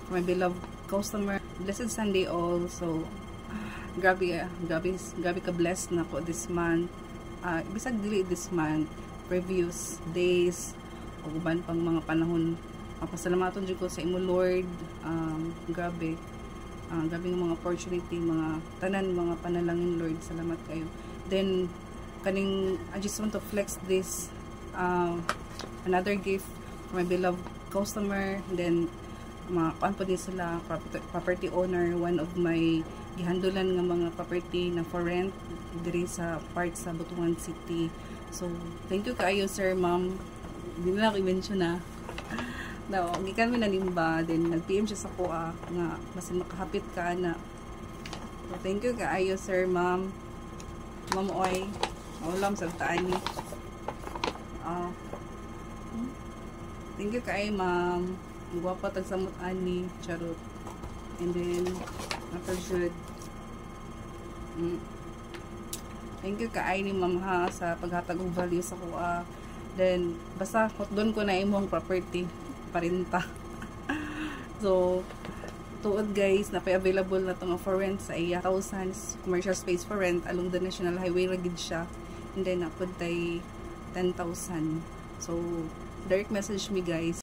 my beloved customer. Blessed Sunday all. So grabe ka blessed na ko this month. Bisag dili this month, previous days o uban pang mga panahon. Pasalamaton jud ko sa imo Lord. Grabe nga mga opportunity, mga tanan, mga panalangin Lord. Salamat kayo. Then I just want to flex this another gift for my beloved customer. Then mga kuan po din sila, property owner, one of my gihandulan nga mga property na for rent diri sa part sa Butuan City. So thank you kaayo sir, ma'am. Hindi na ako i-mention na. No, gikan mi nanimba, then nag-PM siya sa kuha nga masin makahapit ka na. So thank you kaayo sir, ma'am. Ma'am Oy, maulam sa taan ni. Thank you kaayo ma'am. Gwapa tag samot ani, charot. And then after good. Thank you kaayo ni ma'am ha sa paghatag og value sa kuha. Then basta doon ko na imong property parinta. So tuod guys, napay-available na tong for rent sa iya 1,000 commercial space for rent along the National Highway ra gid siya. And then napuntay 10,000. So direct message me guys.